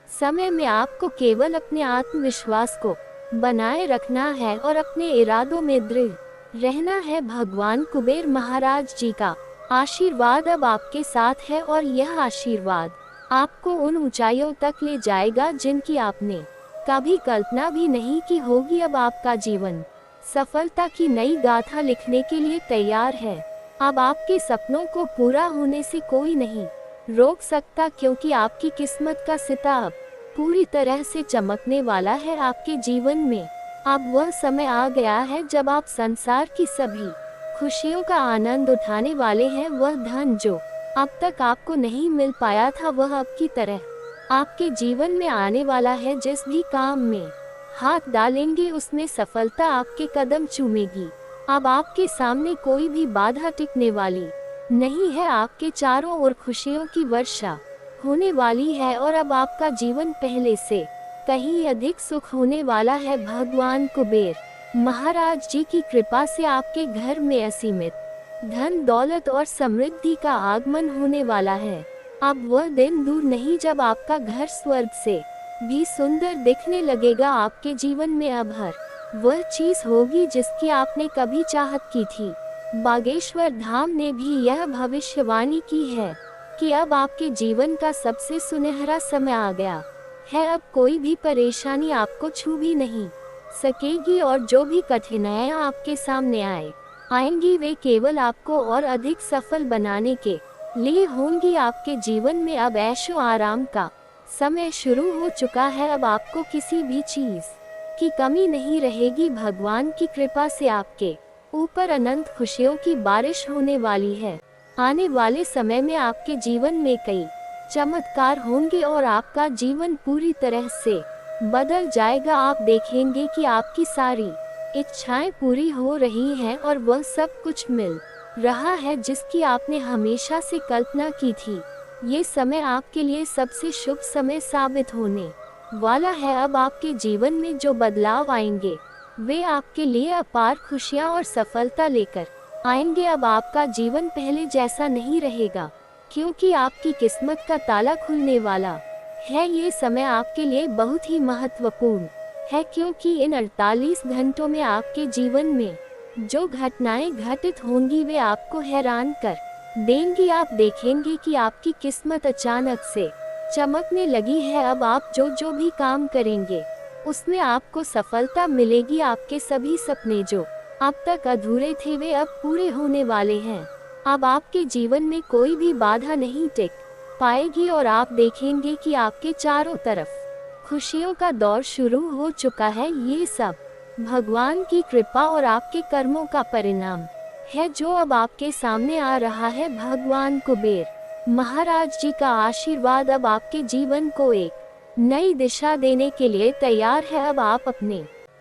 समय में आपको केवल अपने आत्मविश्वास को बनाए रखना है और अपने इरादों में दृढ़ रहना है। भगवान कुबेर महाराज जी का आशीर्वाद अब आपके साथ है और यह आशीर्वाद आपको उन ऊंचाइयों तक ले जाएगा जिनकी आपने कभी कल्पना भी नहीं की होगी। अब आपका जीवन सफलता की नई गाथा लिखने के लिए तैयार है। अब आपके सपनों को पूरा होने से कोई नहीं रोक सकता, क्योंकि आपकी किस्मत का सितारा अब पूरी तरह से चमकने वाला है आपके जीवन में। अब वह समय आ गया है जब आप संसार की सभी खुशियों का आनंद उठाने वाले हैं। वह धन जो अब तक आपको नहीं मिल पाया था, वह अब की तरह आपके जीवन में आने वाला है। जिस भी काम में हाथ डालेंगे उसमें सफलता आपके कदम चूमेगी। अब आपके सामने कोई भी बाधा टिकने वाली नहीं है। आपके चारों ओर खुशियों की वर्षा होने वाली है और अब आपका जीवन पहले से कहीं अधिक सुख होने वाला है। भगवान कुबेर महाराज जी की कृपा से आपके घर में असीमित धन दौलत और समृद्धि का आगमन होने वाला है। अब वह दिन दूर नहीं जब आपका घर स्वर्ग से भी सुंदर दिखने लगेगा। आपके जीवन में अब हर वह चीज होगी जिसकी आपने कभी चाहत की थी। बागेश्वर धाम ने भी यह भविष्यवाणी की है कि अब आपके जीवन का सबसे सुनहरा समय आ गया है। अब कोई भी परेशानी आपको छू भी नहीं सकेगी और जो भी कठिनाइयाँ आपके सामने आएंगी वे केवल आपको और अधिक सफल बनाने के लिए होंगी। आपके जीवन में अब ऐशो आराम का समय शुरू हो चुका है। अब आपको किसी भी चीज की कमी नहीं रहेगी। भगवान की कृपा से आपके ऊपर अनंत खुशियों की बारिश होने वाली है। आने वाले समय में आपके जीवन में कई चमत्कार होंगे और आपका जीवन पूरी तरह से बदल जाएगा। आप देखेंगे कि आपकी सारी इच्छाएं पूरी हो रही हैं और वह सब कुछ मिल रहा है जिसकी आपने हमेशा से कल्पना की थी। ये समय आपके लिए सबसे शुभ समय साबित होने वाला है। अब आपके जीवन में जो बदलाव आएंगे वे आपके लिए अपार खुशियां और सफलता लेकर आएंगे। अब आपका जीवन पहले जैसा नहीं रहेगा, क्योंकि आपकी किस्मत का ताला खुलने वाला है। ये समय आपके लिए बहुत ही महत्वपूर्ण है, क्योंकि इन 48 घंटों में आपके जीवन में जो घटनाएं घटित होंगी वे आपको हैरान कर देंगी। आप देखेंगे कि आपकी किस्मत अचानक से चमकने लगी है। अब आप जो भी काम करेंगे उसमें आपको सफलता मिलेगी। आपके सभी सपने जो अब तक अधूरे थे वे अब पूरे होने वाले हैं। अब आपके जीवन में कोई भी बाधा नहीं टिक पाएगी और आप देखेंगे कि आपके चारों तरफ खुशियों का दौर शुरू हो चुका है। ये सब भगवान की कृपा और आपके कर्मों का परिणाम है जो अब आपके सामने आ रहा है। भगवान कुबेर महाराज जी का आशीर्वाद अब आपके जीवन को एक नई दिशा देने के लिए तैयार है। अब आप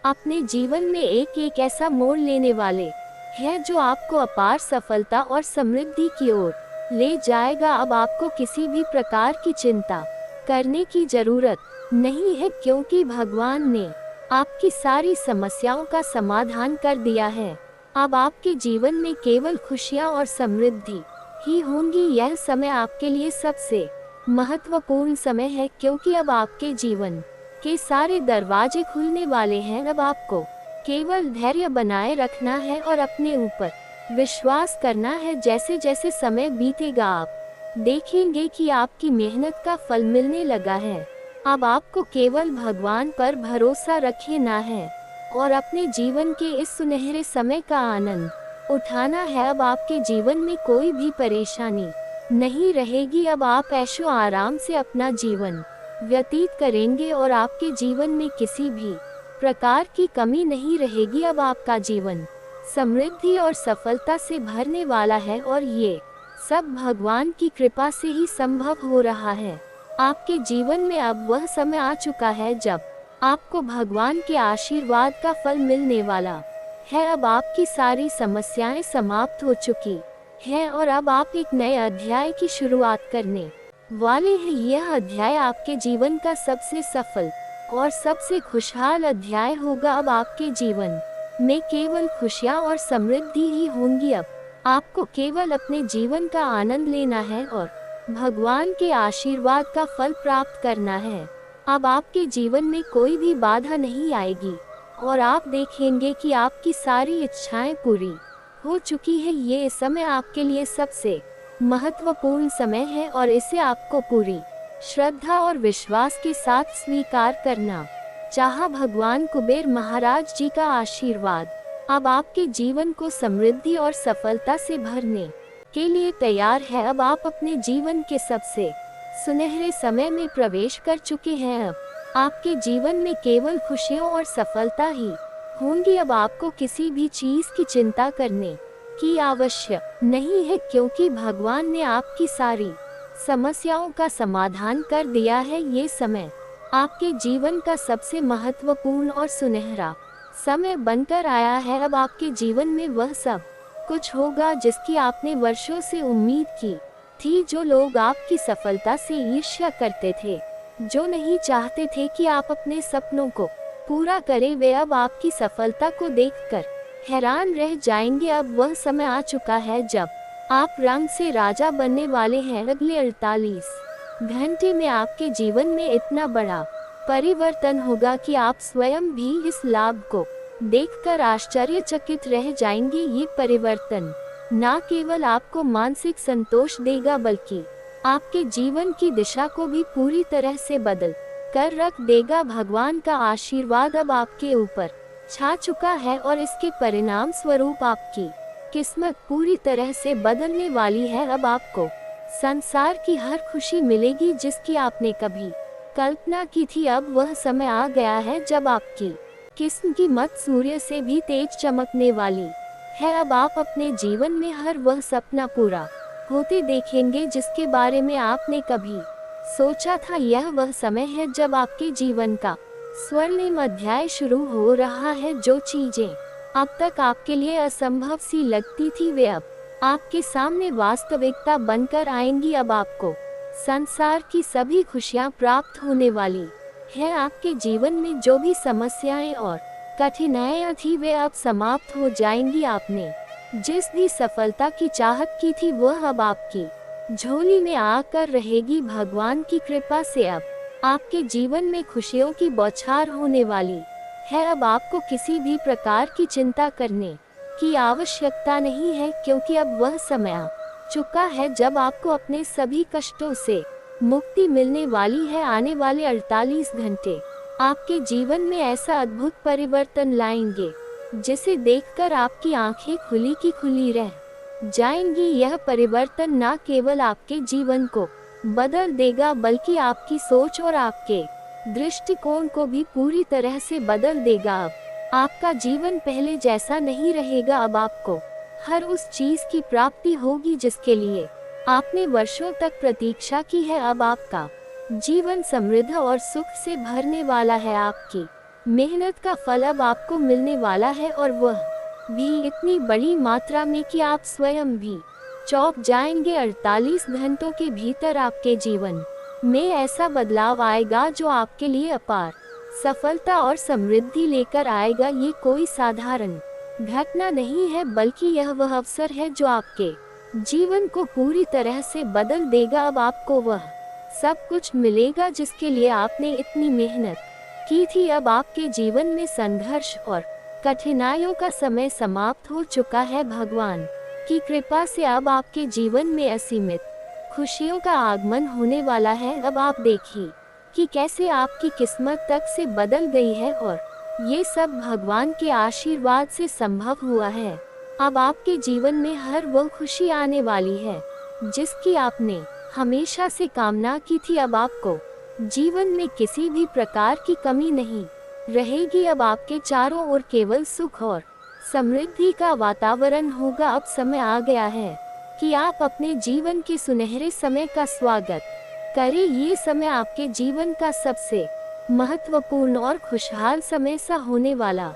अपने जीवन में एक ऐसा मोड़ लेने वाले हैं जो आपको अपार सफलता और समृद्धि की ओर ले जाएगा। अब आपको किसी भी प्रकार की चिंता करने की जरूरत नहीं है, क्योंकि भगवान ने आपकी सारी समस्याओं का समाधान कर दिया है। अब आपके जीवन में केवल खुशियां और समृद्धि ही होंगी। यह समय आपके लिए सबसे महत्वपूर्ण समय है, क्योंकि अब आपके जीवन के सारे दरवाजे खुलने वाले हैं। अब आपको केवल धैर्य बनाए रखना है और अपने ऊपर विश्वास करना है। जैसे जैसे समय बीतेगा आप देखेंगे कि आपकी मेहनत का फल मिलने लगा है। अब आपको केवल भगवान पर भरोसा रखना है और अपने जीवन के इस सुनहरे समय का आनंद उठाना है। अब आपके जीवन में कोई भी परेशानी नहीं रहेगी। अब आप ऐशो आराम से अपना जीवन व्यतीत करेंगे और आपके जीवन में किसी भी प्रकार की कमी नहीं रहेगी। अब आपका जीवन समृद्धि और सफलता से भरने वाला है और ये सब भगवान की कृपा से ही संभव हो रहा है। आपके जीवन में अब वह समय आ चुका है जब आपको भगवान के आशीर्वाद का फल मिलने वाला है। अब आपकी सारी समस्याएं समाप्त हो चुकी हैं और अब आप एक नए अध्याय की शुरुआत करने वाले हैं। यह अध्याय आपके जीवन का सबसे सफल और सबसे खुशहाल अध्याय होगा। अब आपके जीवन में केवल खुशियाँ और समृद्धि ही होंगी। अब आपको केवल अपने जीवन का आनंद लेना है और भगवान के आशीर्वाद का फल प्राप्त करना है। अब आपके जीवन में कोई भी बाधा नहीं आएगी और आप देखेंगे कि आपकी सारी इच्छाएं पूरी हो चुकी है। ये समय आपके लिए सबसे महत्वपूर्ण समय है और इसे आपको पूरी श्रद्धा और विश्वास के साथ स्वीकार करना चाहा। भगवान कुबेर महाराज जी का आशीर्वाद अब आपके जीवन को समृद्धि और सफलता से भरने के लिए तैयार है। अब आप अपने जीवन के सबसे सुनहरे समय में प्रवेश कर चुके हैं। अब आपके जीवन में केवल खुशियों और सफलता ही होंगी। अब आपको किसी भी चीज की चिंता करने की आवश्यक नहीं है, क्योंकि भगवान ने आपकी सारी समस्याओं का समाधान कर दिया है। ये समय आपके जीवन का सबसे महत्वपूर्ण और सुनहरा समय बनकर आया है। अब आपके जीवन में वह सब कुछ होगा जिसकी आपने वर्षों से उम्मीद की थी। जो लोग आपकी सफलता से ईर्ष्या करते थे, जो नहीं चाहते थे कि आप अपने सपनों को पूरा करें, वे अब आपकी सफलता को देखकर हैरान रह जाएंगे। अब वह समय आ चुका है जब आप रंग से राजा बनने वाले हैं। अगले 48 घंटे में आपके जीवन में इतना बड़ा परिवर्तन होगा कि आप स्वयं भी इस लाभ को देखकर आश्चर्यचकित रह जाएंगे। ये परिवर्तन न केवल आपको मानसिक संतोष देगा, बल्कि आपके जीवन की दिशा को भी पूरी तरह से बदल कर रख देगा। भगवान का आशीर्वाद अब आपके ऊपर छा चुका है और इसके परिणाम स्वरूप आपकी किस्मत पूरी तरह से बदलने वाली है। अब आपको संसार की हर खुशी मिलेगी जिसकी आपने कभी कल्पना की थी। अब वह समय आ गया है जब आपकी किस्म की मत सूर्य से भी तेज चमकने वाली है। अब आप अपने जीवन में हर वह सपना पूरा होते देखेंगे जिसके बारे में आपने कभी सोचा था। यह वह समय है जब आपके जीवन का स्वर्णिम अध्याय शुरू हो रहा है। जो चीजें अब तक आपके लिए असंभव सी लगती थी, वे अब आपके सामने वास्तविकता बनकर आएंगी। अब आपको संसार की सभी खुशियां प्राप्त होने वाली है। आपके जीवन में जो भी समस्याएं और कठिनाइयां थी, वे अब समाप्त हो जाएंगी। आपने जिस भी सफलता की चाहत की थी, वह अब आपकी झोली में आकर रहेगी। भगवान की कृपा से अब आपके जीवन में खुशियों की बौछार होने वाली है। अब आपको किसी भी प्रकार की चिंता करने की आवश्यकता नहीं है, क्योंकि अब वह समय आ चुका है जब आपको अपने सभी कष्टों से मुक्ति मिलने वाली है। आने वाले 48 घंटे आपके जीवन में ऐसा अद्भुत परिवर्तन लाएंगे जिसे देखकर आपकी आंखें खुली की खुली रह जाएंगी। यह परिवर्तन न केवल आपके जीवन को बदल देगा, बल्कि आपकी सोच और आपके दृष्टिकोण को भी पूरी तरह से बदल देगा। अब आपका जीवन पहले जैसा नहीं रहेगा। अब आपको हर उस चीज की प्राप्ति होगी जिसके लिए आपने वर्षों तक प्रतीक्षा की है। अब आपका जीवन समृद्ध और सुख से भरने वाला है। आपकी मेहनत का फल अब आपको मिलने वाला है, और वह भी इतनी बड़ी मात्रा में कि आप स्वयं भी चौंक जाएंगे। 48 घंटों के भीतर आपके जीवन में ऐसा बदलाव आएगा जो आपके लिए अपार सफलता और समृद्धि लेकर आएगा। ये कोई साधारण घटना नहीं है, बल्कि यह वह अवसर है जो आपके जीवन को पूरी तरह से बदल देगा। अब आपको वह सब कुछ मिलेगा जिसके लिए आपने इतनी मेहनत की थी। अब आपके जीवन में संघर्ष और कठिनाइयों का समय समाप्त हो चुका है। भगवान की कृपा से अब आपके जीवन में असीमित खुशियों का आगमन होने वाला है। अब आप देखिए कि कैसे आपकी किस्मत तक से बदल गई है, और ये सब भगवान के आशीर्वाद से संभव हुआ है। अब आपके जीवन में हर वो खुशी आने वाली है जिसकी आपने हमेशा से कामना की थी। अब आपको जीवन में किसी भी प्रकार की कमी नहीं रहेगी। अब आपके चारों ओर केवल सुख और समृद्धि का वातावरण होगा। अब समय आ गया है कि आप अपने जीवन के सुनहरे समय का स्वागत करें। ये समय आपके जीवन का सबसे महत्वपूर्ण और खुशहाल समय सा होने वाला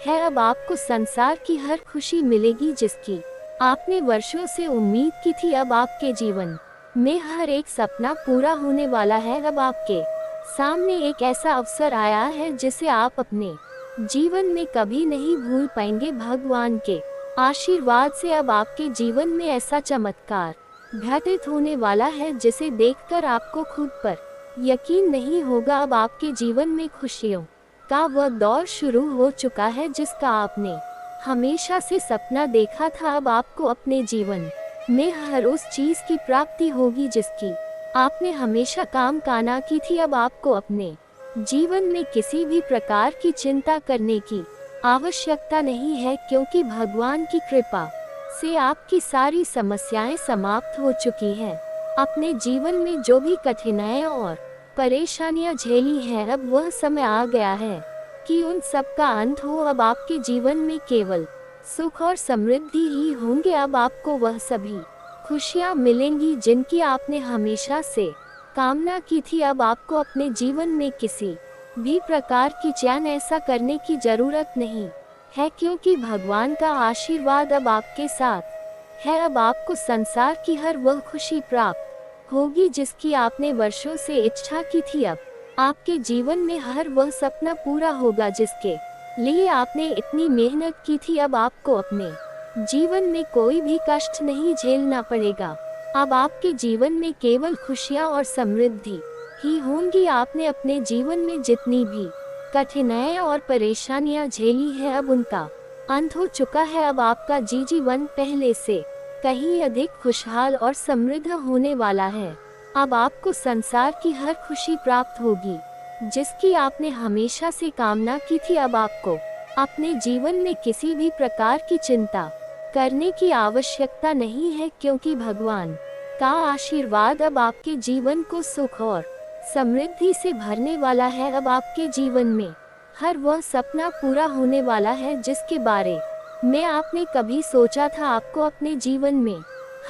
है। अब आपको संसार की हर खुशी मिलेगी जिसकी आपने वर्षों से उम्मीद की थी। अब आपके जीवन में हर एक सपना पूरा होने वाला है। अब आपके सामने एक ऐसा अवसर आया है जिसे आप अपने जीवन में कभी नहीं भूल पाएंगे। भगवान के आशीर्वाद से अब आपके जीवन में ऐसा चमत्कार घटित होने वाला है जिसे देखकर आपको खुद पर यकीन नहीं होगा। अब आपके जीवन में खुशियों का वह दौर शुरू हो चुका है जिसका आपने हमेशा से सपना देखा था। अब आपको अपने जीवन में हर उस चीज की प्राप्ति होगी जिसकी आपने हमेशा कामना की थी। अब आपको अपने जीवन में किसी भी प्रकार की चिंता करने की आवश्यकता नहीं है, क्योंकि भगवान की कृपा से आपकी सारी समस्याएं समाप्त हो चुकी हैं। अपने जीवन में जो भी कठिनाइयां और परेशानियां झेली हैं, अब वह समय आ गया है कि उन सब का अंत हो। अब आपके जीवन में केवल सुख और समृद्धि ही होंगे। अब आपको वह सभी खुशियां मिलेंगी जिनकी आपने हमेशा से कामना की थी। अब आपको अपने जीवन में किसी भी प्रकार की चैन ऐसा करने की जरूरत नहीं है, क्योंकि भगवान का आशीर्वाद अब आपके साथ है। अब आपको संसार की हर वह खुशी प्राप्त होगी जिसकी आपने वर्षों से इच्छा की थी। अब आपके जीवन में हर वह सपना पूरा होगा जिसके लिए आपने इतनी मेहनत की थी। अब आपको अपने जीवन में कोई भी कष्ट नहीं झेलना पड़ेगा। अब आपके जीवन में केवल खुशियां और समृद्धि ही होंगी। आपने अपने जीवन में जितनी भी कठिनाइयां और परेशानियां झेली हैं, अब उनका अंत हो चुका है। अब आपका जीवन पहले से कहीं अधिक खुशहाल और समृद्ध होने वाला है। अब आपको संसार की हर खुशी प्राप्त होगी जिसकी आपने हमेशा से कामना की थी। अब आपको अपने जीवन में किसी भी प्रकार की चिंता करने की आवश्यकता नहीं है, क्योंकि भगवान का आशीर्वाद अब आपके जीवन को सुख और समृद्धि से भरने वाला है। अब आपके जीवन में हर वह सपना पूरा होने वाला है जिसके बारे में आपने कभी सोचा था। आपको अपने जीवन में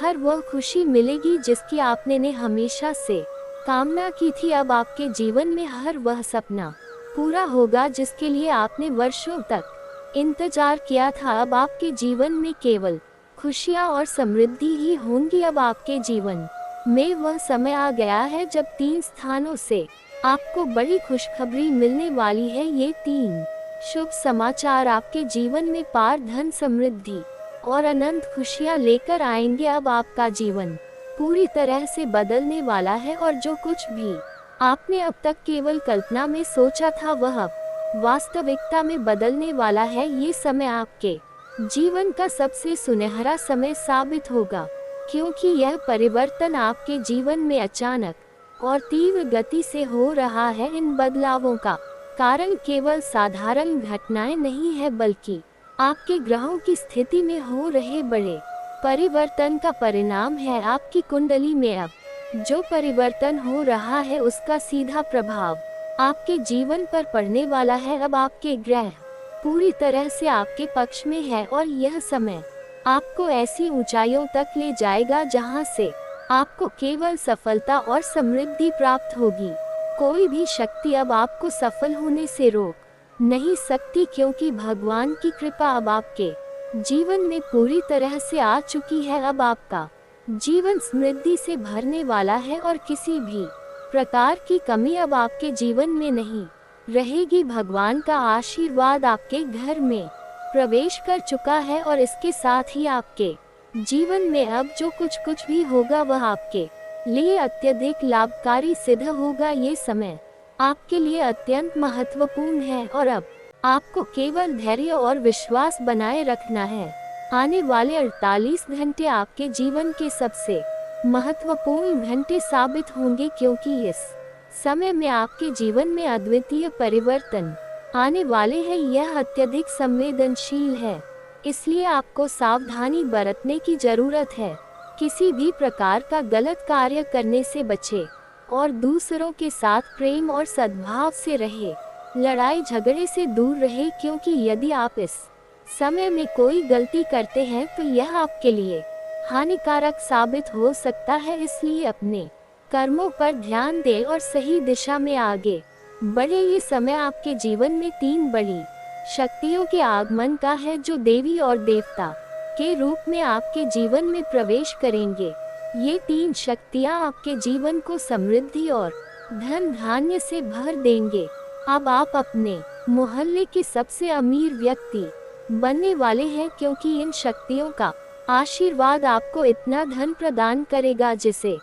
हर वह खुशी मिलेगी जिसकी आपने हमेशा से कामना की थी। अब आपके जीवन में हर वह सपना पूरा होगा जिसके लिए आपने वर्षों तक इंतजार किया था। अब आपके जीवन में केवल खुशियां और समृद्धि ही होंगी। अब आपके जीवन में वह समय आ गया है जब 3 स्थानों से आपको बड़ी खुशखबरी मिलने वाली है। ये 3 शुभ समाचार आपके जीवन में पार धन, समृद्धि और अनंत खुशियां लेकर आएंगे। अब आपका जीवन पूरी तरह से बदलने वाला है और जो कुछ भी आपने अब तक केवल कल्पना में सोचा था वह अब वास्तविकता में बदलने वाला है। ये समय आपके जीवन का सबसे सुनहरा समय साबित होगा, क्योंकि यह परिवर्तन आपके जीवन में अचानक और तीव्र गति से हो रहा है। इन बदलावों का कारण केवल साधारण घटनाएं नहीं है, बल्कि आपके ग्रहों की स्थिति में हो रहे बड़े परिवर्तन का परिणाम है। आपकी कुंडली में अब जो परिवर्तन हो रहा है उसका सीधा प्रभाव आपके जीवन पर पड़ने वाला है। अब आपके ग्रह पूरी तरह से आपके पक्ष में है और यह समय आपको ऐसी ऊंचाइयों तक ले जाएगा जहां से आपको केवल सफलता और समृद्धि प्राप्त होगी। कोई भी शक्ति अब आपको सफल होने से रोक नहीं सकती, क्योंकि भगवान की कृपा अब आपके जीवन में पूरी तरह से आ चुकी है। अब आपका जीवन समृद्धि से भरने वाला है और किसी भी प्रकार की कमी अब आपके जीवन में नहीं रहेगी। भगवान का आशीर्वाद आपके घर में प्रवेश कर चुका है और इसके साथ ही आपके जीवन में अब जो कुछ भी होगा वह आपके लिए अत्यधिक लाभकारी सिद्ध होगा। ये समय आपके लिए अत्यंत महत्वपूर्ण है और अब आपको केवल धैर्य और विश्वास बनाए रखना है। आने वाले 48 घंटे आपके जीवन के सबसे महत्वपूर्ण घंटे साबित होंगे, क्योंकि इस समय में आपके जीवन में अद्वितीय परिवर्तन आने वाले हैं। यह अत्यधिक संवेदनशील है, इसलिए आपको सावधानी बरतने की जरूरत है। किसी भी प्रकार का गलत कार्य करने से बचे और दूसरों के साथ प्रेम और सद्भाव से रहे। लड़ाई झगड़े से दूर रहे, क्योंकि यदि आप इस समय में कोई गलती करते हैं तो यह आपके लिए हानिकारक साबित हो सकता है। इसलिए अपने कर्मों पर ध्यान दें और सही दिशा में आगे बढ़े। ये समय आपके जीवन में 3 बड़ी शक्तियों के आगमन का है जो देवी और देवता के रूप में आपके जीवन में प्रवेश करेंगे। ये 3 शक्तियाँ आपके जीवन को समृद्धि और धन धान्य से भर देंगे। अब आप अपने मोहल्ले के सबसे अमीर व्यक्ति बनने वाले हैं, क्योंकि इन शक्तियों का आशीर्वाद आपको इतना धन प्रदान करेगा जिसे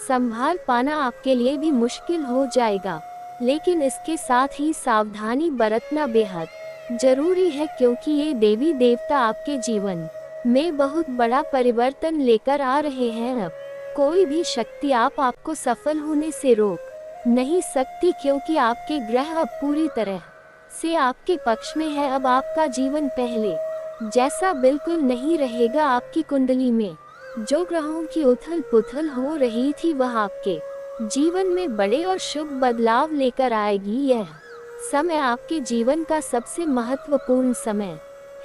संभाल पाना आपके लिए भी मुश्किल हो जाएगा। लेकिन इसके साथ ही सावधानी बरतना बेहद जरूरी है, क्योंकि ये देवी देवता आपके जीवन में बहुत बड़ा परिवर्तन लेकर आ रहे हैं। अब कोई भी शक्ति आपको सफल होने से रोक नहीं सकती, क्योंकि आपके ग्रह अब पूरी तरह से आपके पक्ष में है। अब आपका जीवन पहले जैसा बिल्कुल नहीं रहेगा। आपकी कुंडली में जो ग्रहों की उथल पुथल हो रही थी वह आपके जीवन में बड़े और शुभ बदलाव लेकर आएगी। यह समय आपके जीवन का सबसे महत्वपूर्ण समय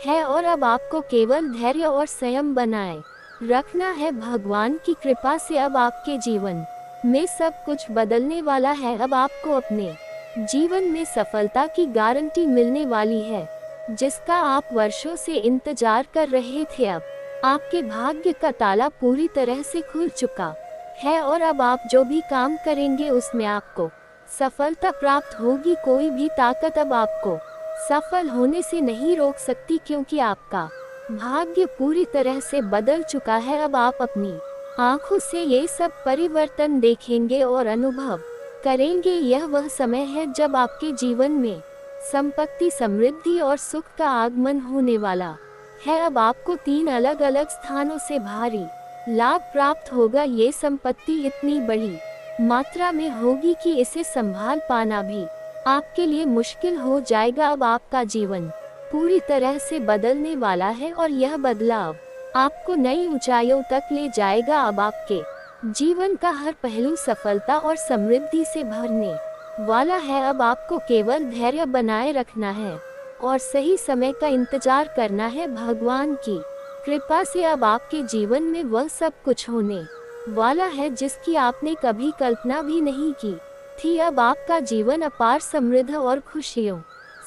है और अब आपको केवल धैर्य और संयम बनाए रखना है। भगवान की कृपा से अब आपके जीवन में सब कुछ बदलने वाला है। अब आपको अपने जीवन में सफलता की गारंटी मिलने वाली है, जिसका आप वर्षों से इंतजार कर रहे थे। अब आपके भाग्य का ताला पूरी तरह से खुल चुका है और अब आप जो भी काम करेंगे उसमें आपको सफलता प्राप्त होगी। कोई भी ताकत अब आपको सफल होने से नहीं रोक सकती, क्योंकि आपका भाग्य पूरी तरह से बदल चुका है। अब आप अपनी आंखों से ये सब परिवर्तन देखेंगे और अनुभव करेंगे। यह वह समय है जब आपके जीवन में संपत्ति, समृद्धि और सुख का आगमन होने वाला है। अब आपको 3 अलग अलग स्थानों से भारी लाभ प्राप्त होगा। ये संपत्ति इतनी बड़ी मात्रा में होगी कि इसे संभाल पाना भी आपके लिए मुश्किल हो जाएगा। अब आपका जीवन पूरी तरह से बदलने वाला है और यह बदलाव आपको नई ऊंचाइयों तक ले जाएगा। अब आपके जीवन का हर पहलू सफलता और समृद्धि से भरने वाला है। अब आपको केवल धैर्य बनाए रखना है और सही समय का इंतजार करना है। भगवान की कृपा से अब आपके जीवन में वह सब कुछ होने वाला है जिसकी आपने कभी कल्पना भी नहीं की थी। अब आपका जीवन अपार समृद्ध और खुशियों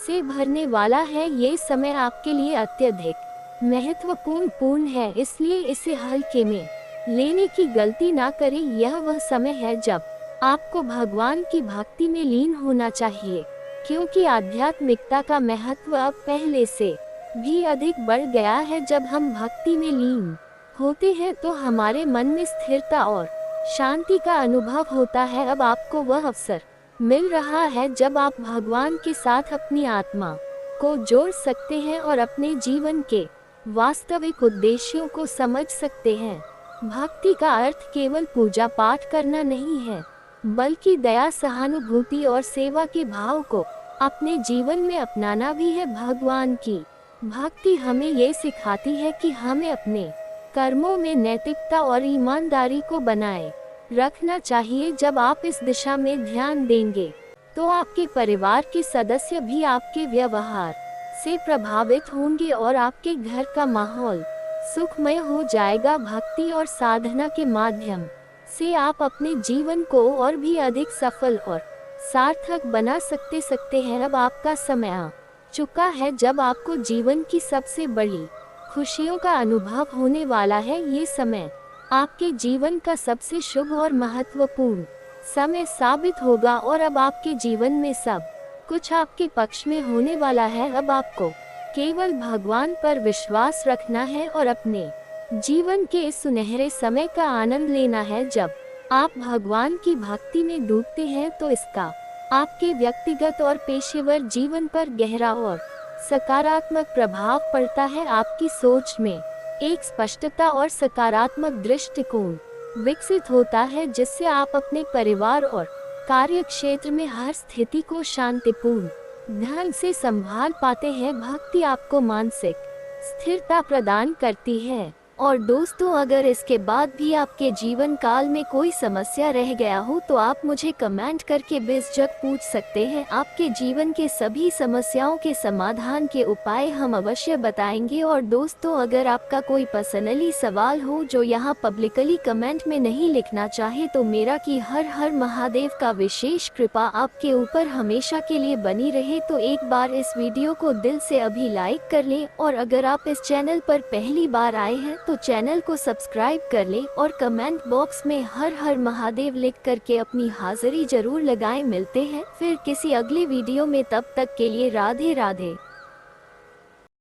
से भरने वाला है। ये समय आपके लिए अत्यधिक महत्वपूर्ण है, इसलिए इसे हल्के में लेने की गलती ना करें। यह वह समय है जब आपको भगवान की भक्ति में लीन होना चाहिए, क्योंकि आध्यात्मिकता का महत्व अब पहले से भी अधिक बढ़ गया है। जब हम भक्ति में लीन होते हैं तो हमारे मन में स्थिरता और शांति का अनुभव होता है। अब आपको वह अवसर मिल रहा है जब आप भगवान के साथ अपनी आत्मा को जोड़ सकते हैं और अपने जीवन के वास्तविक उद्देश्यों को समझ सकते हैं। भक्ति का अर्थ केवल पूजा पाठ करना नहीं है, बल्कि दया, सहानुभूति और सेवा के भाव को अपने जीवन में अपनाना भी है। भगवान की भक्ति हमें ये सिखाती है कि हमें अपने कर्मों में नैतिकता और ईमानदारी को बनाए रखना चाहिए। जब आप इस दिशा में ध्यान देंगे तो आपके परिवार के सदस्य भी आपके व्यवहार से प्रभावित होंगे और आपके घर का माहौल सुखमय हो जाएगा। भक्ति और साधना के माध्यम से आप अपने जीवन को और भी अधिक सफल और सार्थक बना सकते हैं। अब आपका समय आ चुका है जब आपको जीवन की सबसे बड़ी खुशियों का अनुभव होने वाला है। ये समय आपके जीवन का सबसे शुभ और महत्वपूर्ण समय साबित होगा और अब आपके जीवन में सब कुछ आपके पक्ष में होने वाला है। अब आपको केवल भगवान पर विश्वास रखना है और अपने जीवन के इस सुनहरे समय का आनंद लेना है। जब आप भगवान की भक्ति में डूबते हैं तो इसका आपके व्यक्तिगत और पेशेवर जीवन पर गहरा और सकारात्मक प्रभाव पड़ता है। आपकी सोच में एक स्पष्टता और सकारात्मक दृष्टिकोण विकसित होता है, जिससे आप अपने परिवार और कार्य क्षेत्र में हर स्थिति को शांतिपूर्ण ढंग से संभाल पाते हैं। भक्ति आपको मानसिक स्थिरता प्रदान करती है और दोस्तों, अगर इसके बाद भी आपके जीवन काल में कोई समस्या रह गया हो तो आप मुझे कमेंट करके बेझिझक पूछ सकते हैं। आपके जीवन के सभी समस्याओं के समाधान के उपाय हम अवश्य बताएंगे। और दोस्तों, अगर आपका कोई पर्सनली सवाल हो जो यहाँ पब्लिकली कमेंट में नहीं लिखना चाहे तो मेरा कि हर हर महादेव का विशेष कृपा आपके ऊपर हमेशा के लिए बनी रहे। तो एक बार इस वीडियो को दिल से अभी लाइक कर लें, और अगर आप इस चैनल पर पहली बार आए हैं तो चैनल को सब्सक्राइब कर लें और कमेंट बॉक्स में हर हर महादेव लिख करके अपनी हाजिरी जरूर लगाएं। मिलते हैं फिर किसी अगले वीडियो में, तब तक के लिए राधे राधे।